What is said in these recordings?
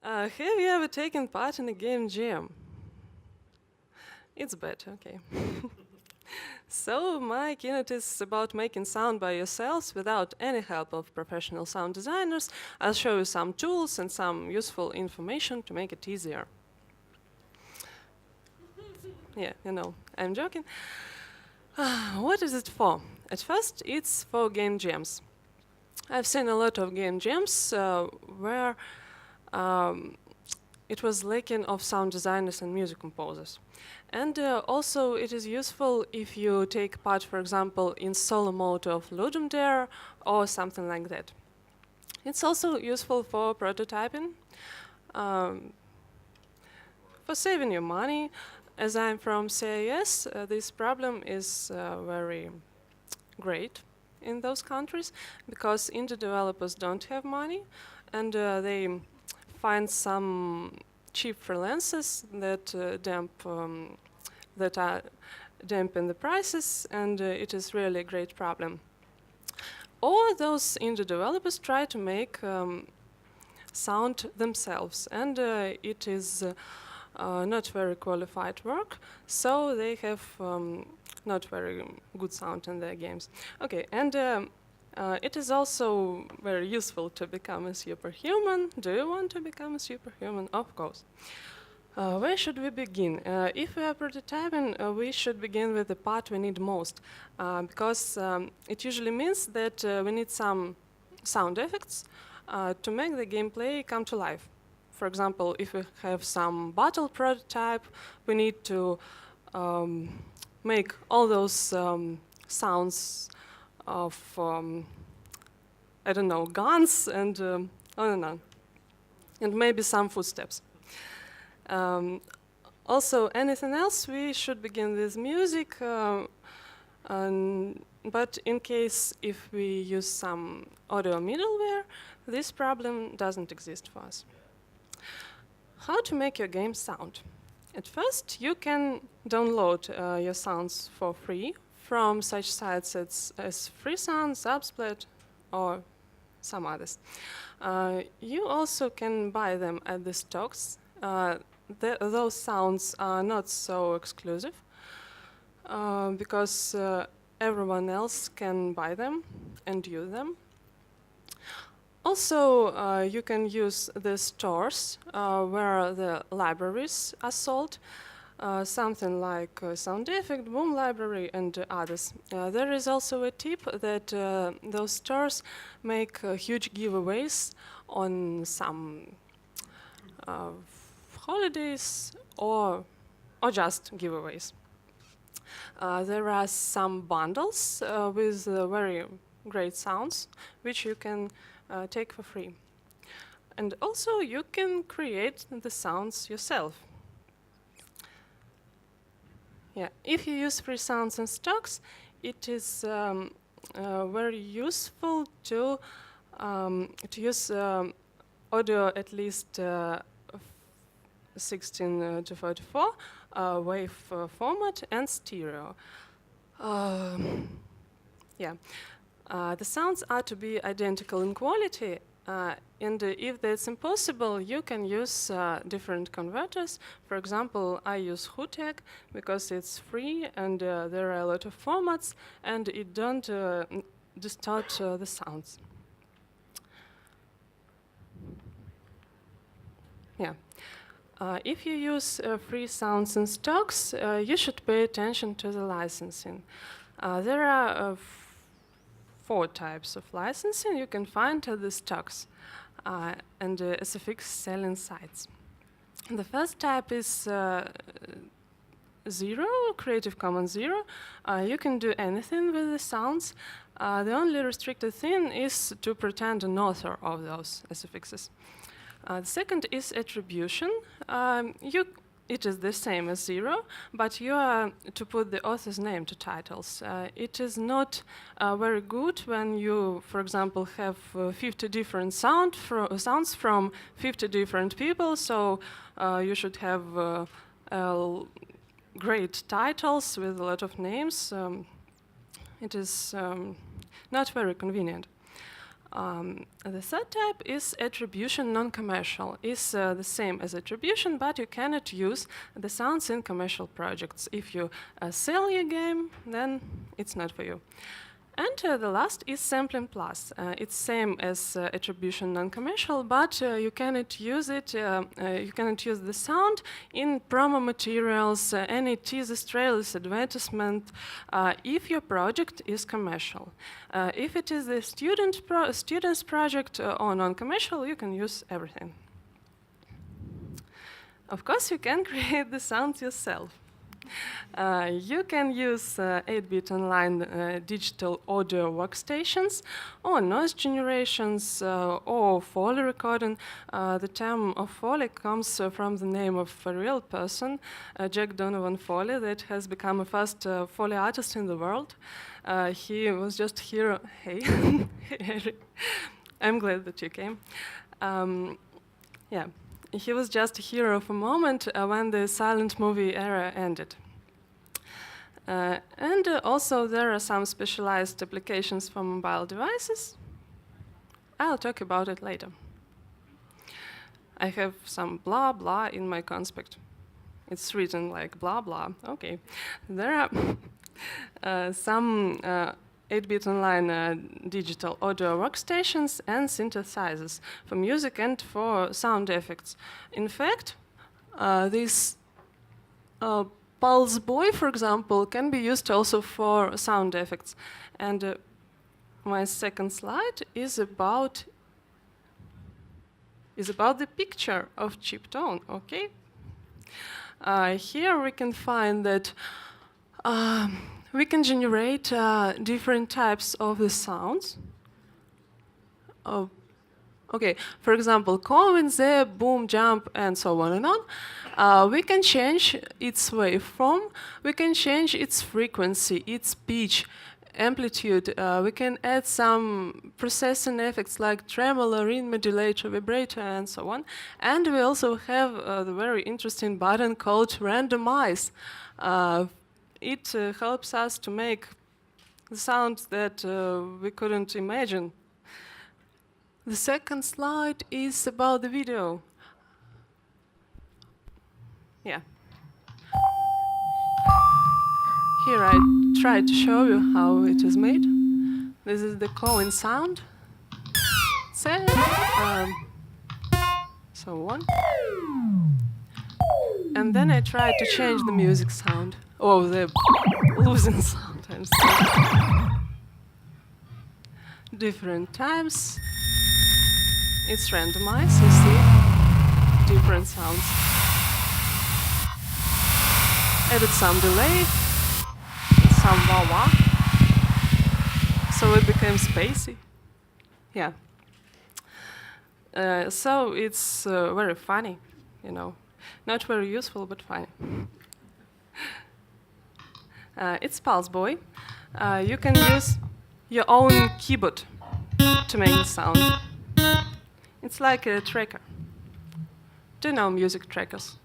Have you ever taken part in a game jam? It's bad, okay. So my keynote is about making sound by yourselves without any help of professional sound designers. I'll show you some tools and some useful information to make it easier. Yeah, you know, I'm joking. What is it for? At first, it's for game jams. I've seen a lot of game jams where it was lacking of sound designers and music composers. And also it is useful if you take part, for example, in solo mode of Ludum Dare or something like that. It's also useful for prototyping, for saving your money. As I'm from CIS, this problem is very great in those countries because indie developers don't have money and they find some cheap freelancers that dampen the prices, and it is really a great problem. Or those indie developers try to make sound themselves, and it is not very qualified work, so they have not very good sound in their games. Okay, and it is also very useful to become a superhuman. Do you want to become a superhuman? Of course. Where should we begin? If we are prototyping, we should begin with the part we need most, because it usually means that we need some sound effects to make the gameplay come to life. For example, if we have some battle prototype, we need to make all those sounds of, I don't know, guns and on and on. And maybe some footsteps. Also, anything else, we should begin with music. But in case if we use some audio middleware, this problem doesn't exist for us. How to make your game sound? At first, you can download your sounds for free from such sites as FreeSound, Subsplat, or some others. You also can buy them at the stocks. Those sounds are not so exclusive because everyone else can buy them and use them. Also, you can use the stores where the libraries are sold, something like Sound Effect, Boom Library, and others. There is also a tip that those stores make huge giveaways on some holidays or just giveaways. There are some bundles with very great sounds, which you can take for free. And also you can create the sounds yourself. Yeah, if you use free sounds and stocks, it is very useful to use audio at least 16 to 44 wave format and stereo. Yeah. The sounds are to be identical in quality, and if that's impossible, you can use different converters. For example, I use Hutec because it's free and there are a lot of formats, and it don't distort the sounds. Yeah. If you use free sounds and stocks, you should pay attention to the licensing. There are 4 types of licensing you can find at the stocks and SFX selling sites. The first type is 0, Creative Commons 0. You can do anything with the sounds. The only restricted thing is to pretend an author of those SFXs. The second is attribution. It is the same as 0, but you are to put the author's name to titles. It is not very good when you, for example, have 50 different sounds from 50 different people, so you should have great titles with a lot of names. It is not very convenient. The third type is attribution non-commercial. It's the same as attribution, but you cannot use the sounds in commercial projects. If you sell your game, then it's not for you. And the last is sampling plus. It's same as attribution non-commercial, but you cannot use it. You cannot use the sound in promo materials, any teasers, trailers, advertisement, if your project is commercial. If it is a student's project or non-commercial, you can use everything. Of course, you can create the sound yourself. You can use 8-bit online digital audio workstations or noise generations or Foley recording. The term of Foley comes from the name of a real person, Jack Donovan Foley, that has become the first Foley artist in the world. He was just here. Hey, Harry. I'm glad that you came. Yeah. He was just a hero of a moment when the silent movie era ended. And also there are some specialized applications for mobile devices. I'll talk about it later. I have some blah blah in my conspect. It's written like blah blah. Okay. There are some 8-bit online digital audio workstations and synthesizers for music and for sound effects. In fact, this Pulse Boy, for example, can be used also for sound effects. And my second slide is about the picture of chip tone. Okay. Here we can find that we can generate different types of the sounds. Okay, for example, Cohen, the boom, jump, and so on and on. We can change its waveform. We can change its frequency, its pitch, amplitude. We can add some processing effects like tremolo, ring modulator, vibrator, and so on. And we also have the very interesting button called randomize. It helps us to make the sounds that we couldn't imagine. The second slide is about the video. Yeah. Here I try to show you how it is made. This is the Cohen sound. So on. And then I try to change the music sound. Oh, the losing sound. I'm sorry. Different times. It's randomized, you see. Different sounds. Added some delay. Some wah-wah. So it became spacey. Yeah. So it's very funny, you know. Not very useful, but funny. It's Pulse Boy. You can use your own keyboard to make the sound. It's like a tracker. Do you know music trackers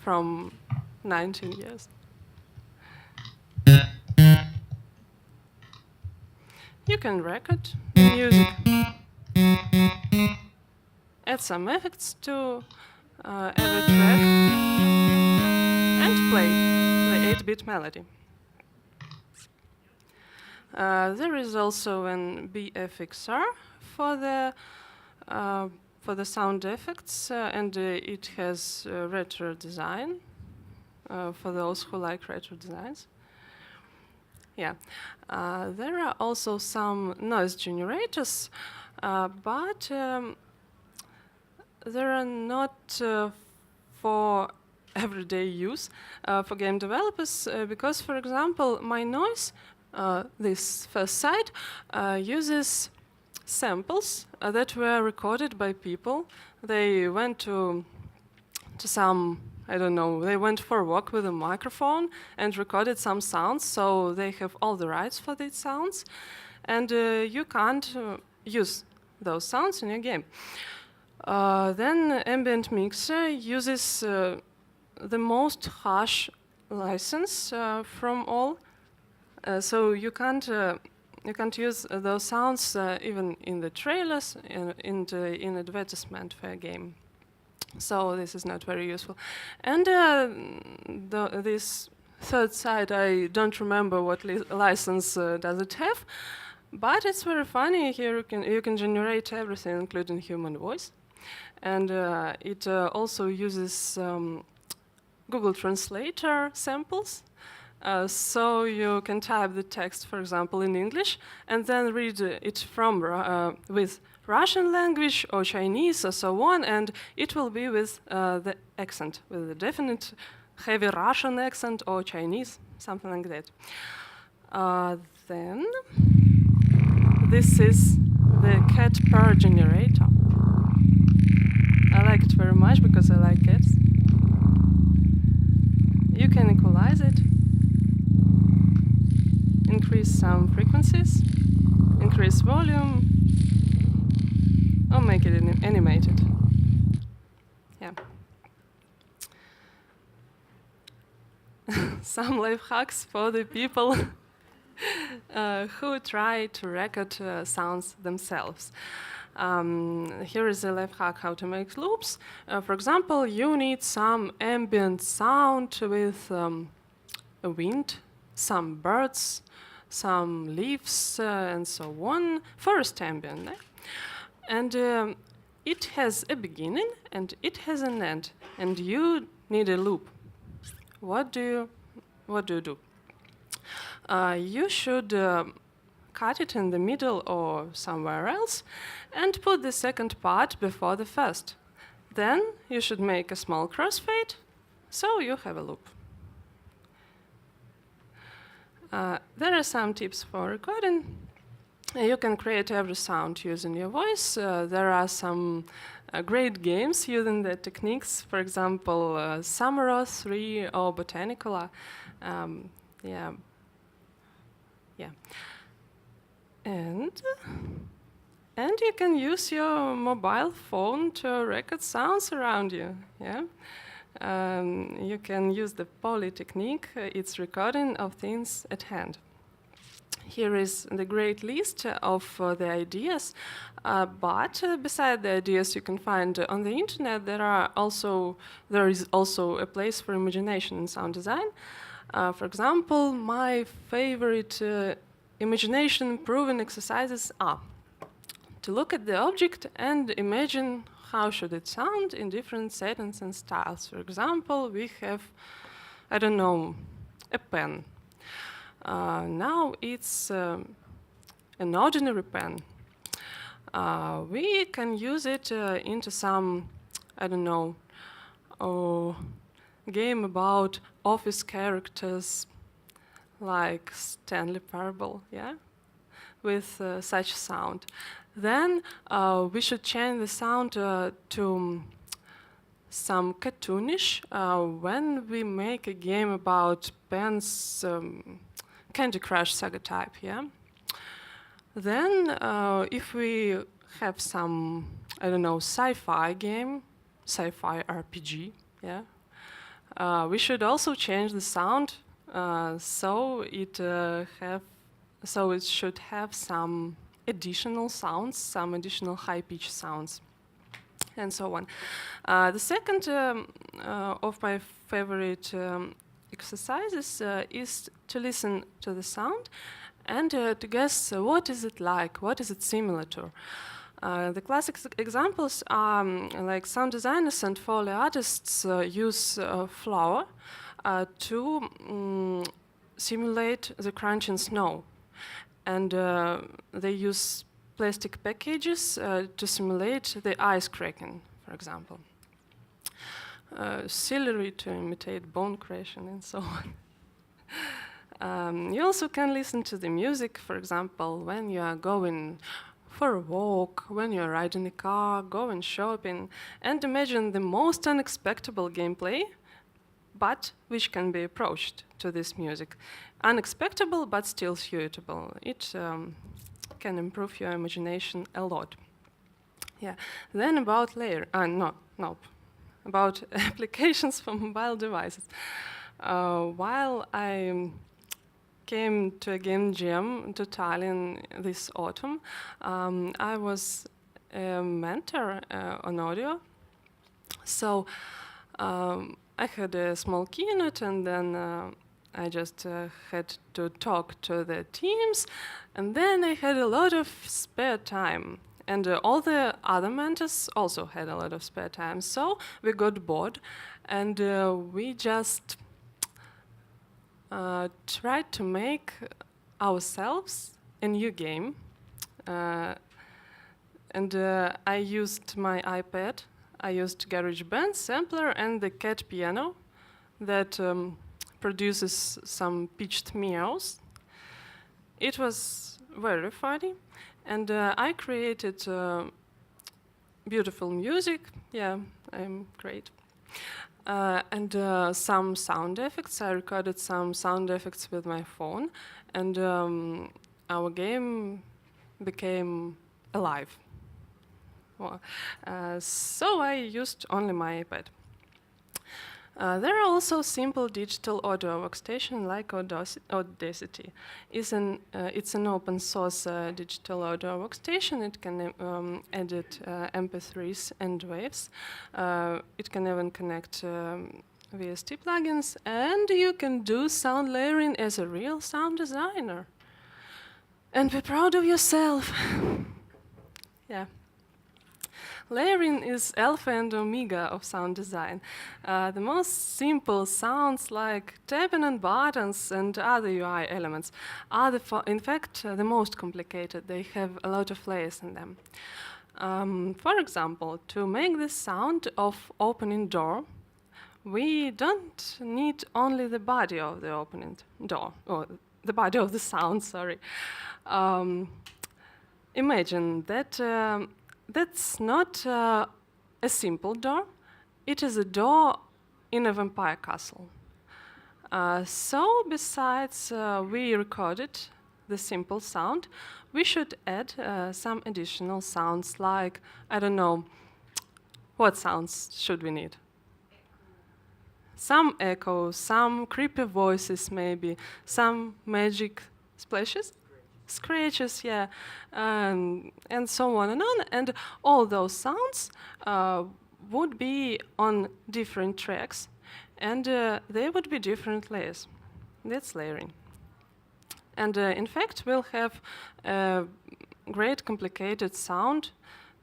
from 19 years? You can record the music, add some effects to every track, and play the 8-bit melody. There is also an BFXR for the sound effects, and it has retro design for those who like retro designs. Yeah, there are also some noise generators, but they are not for everyday use for game developers because, for example, my noise, this first site, uses samples that were recorded by people. They went to some, I don't know, they went for a walk with a microphone and recorded some sounds, so they have all the rights for these sounds, and you can't use those sounds in your game. Then Ambient Mixer uses the most harsh license from all, so you can't you can't use those sounds even in the trailers, in advertisement for a game. So this is not very useful. And this third site, I don't remember what license does it have, but it's very funny. Here you can generate everything, including human voice, and it also uses Google Translator samples. So you can type the text, for example, in English, and then read it from with Russian language or Chinese or so on, and it will be with the accent, with a definite heavy Russian accent or Chinese, something like that. Then this is the cat purr generator. I like it very much because I like cats. You can equalize it, increase some frequencies, increase volume, or make it animated. Yeah. Some life hacks for the people who try to record sounds themselves. Here is a life hack how to make loops. For example, you need some ambient sound with a wind, some birds, some leaves, and so on. First ambient. And it has a beginning and it has an end. And you need a loop. What do you do? You should cut it in the middle or somewhere else and put the second part before the first. Then you should make a small crossfade, so you have a loop. There are some tips for recording. You can create every sound using your voice. There are some great games using the techniques, for example, Samuro 3 or Botanicula. Yeah. And you can use your mobile phone to record sounds around you. Yeah. You can use the poly technique. It's recording of things at hand. Here is the great list of the ideas, but beside the ideas you can find on the internet, there is also a place for imagination in sound design. For example, my favorite imagination-proven exercises are to look at the object and imagine how should it sound in different settings and styles. For example, we have, I don't know, a pen. Now it's an ordinary pen. We can use it into some, I don't know, game about office characters like Stanley Parable, yeah, with such sound. Then we should change the sound to some cartoonish when we make a game about pens, Candy Crush saga type, yeah. Then if we have some, I don't know, sci-fi game, sci-fi RPG, yeah, we should also change the sound so it should have some additional sounds, some additional high-pitched sounds, and so on. The second of my favorite exercises is to listen to the sound and to guess what is it like, what is it similar to. The classic examples are like sound designers and Foley artists use flour to simulate the crunching snow. And they use plastic packages to simulate the ice cracking, for example. Celery to imitate bone crashing and so on. You also can listen to the music, for example, when you are going for a walk, when you're riding a car, going shopping, and imagine the most unexpected gameplay, but which can be approached to this music. Unexpected, but still suitable. It can improve your imagination a lot. Yeah. Then about about applications for mobile devices. While I came to a game jam to Tallinn this autumn. I was a mentor on audio, so I had a small keynote, and then I just had to talk to the teams, and then I had a lot of spare time. And all the other mentors also had a lot of spare time. So we got bored, and we just tried to make ourselves a new game. And I used my iPad. I used GarageBand sampler and the cat piano that produces some pitched meows. It was very funny, and I created beautiful music. Yeah, I'm great. And some sound effects. I recorded some sound effects with my phone, and our game became alive. Well, so I used only my iPad. There are also simple digital audio workstation like Audacity. It's an open source digital audio workstation. It can edit MP3s and waves. It can even connect VST plugins, and you can do sound layering as a real sound designer. And be proud of yourself. Yeah. Layering is alpha and omega of sound design. The most simple sounds like tapping on buttons and other UI elements are, in fact, the most complicated. They have a lot of layers in them. For example, to make the sound of opening door, we don't need only the body of the opening door, or the body of the sound, sorry. Imagine that that's not a simple door. It is a door in a vampire castle. So besides we recorded the simple sound, we should add some additional sounds like, I don't know, what sounds should we need? Some echoes, some creepy voices maybe, some magic splashes? Scratches, yeah, and so on and on. And all those sounds would be on different tracks, and they would be different layers. That's layering. And in fact, we'll have a great complicated sound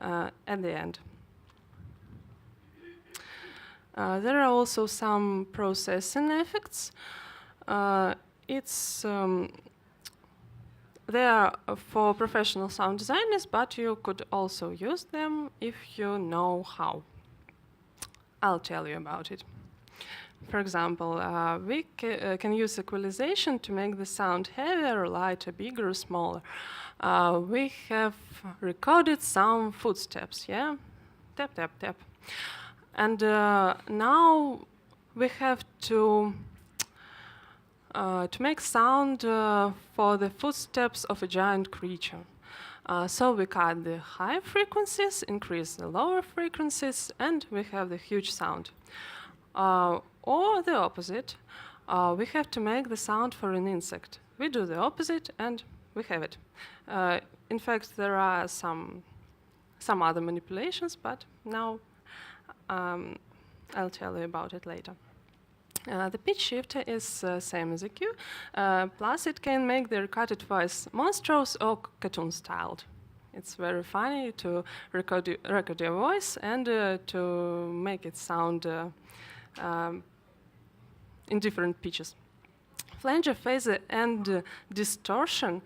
at the end. There are also some processing effects. They are for professional sound designers, but you could also use them if you know how. I'll tell you about it. For example, we can use equalization to make the sound heavier, lighter, bigger, or smaller. We have recorded some footsteps, yeah? Tap, tap, tap. And now we have to make sound for the footsteps of a giant creature. So we cut the high frequencies, increase the lower frequencies, and we have the huge sound. Or the opposite, we have to make the sound for an insect. We do the opposite, and we have it. In fact, there are some other manipulations, but now I'll tell you about it later. The pitch shifter is same as a Q, plus it can make the recorded voice monstrous or cartoon-styled. It's very funny to record your voice and to make it sound in different pitches. Flanger, phasor, and distortion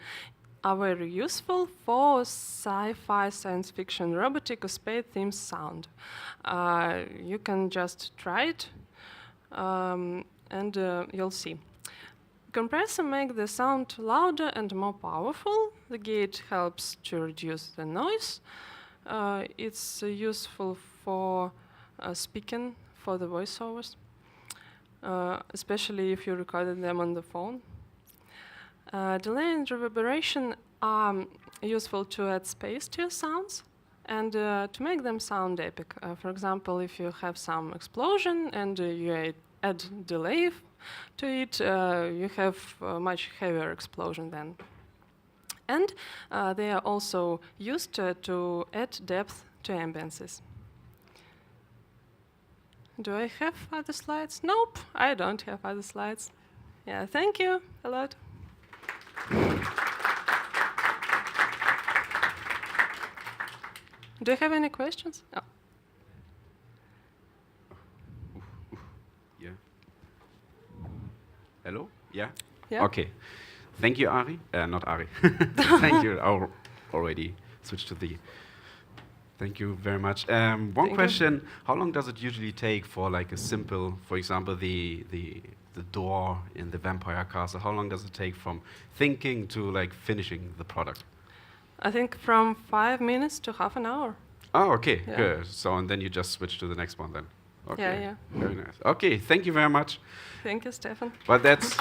are very useful for sci-fi, science fiction, robotic, or space-themed sound. You can just try it, and you'll see. Compressor makes the sound louder and more powerful. The gate helps to reduce the noise. It's useful for speaking for the voiceovers, especially if you recorded them on the phone. Delay and reverberation are useful to add space to your sounds and to make them sound epic. For example, if you have some explosion and you add delay to it, you have a much heavier explosion then. And they are also used to add depth to ambiences. Do I have other slides? Nope, I don't have other slides. Yeah, thank you a lot. Do you have any questions? Oh. Yeah. Hello? Yeah? Yeah. Okay. Thank you, Ari. Not Ari. Thank you. I already switched to the. Thank you very much. One question: how long does it usually take for like a simple, for example, the door in the vampire castle? How long does it take from thinking to like finishing the product? I think from 5 minutes to half an hour. Oh, okay, Yeah. good. So and then you just switch to the next one then. Okay. Yeah. Very nice. Okay, thank you very much. Thank you, Stefan. But that's.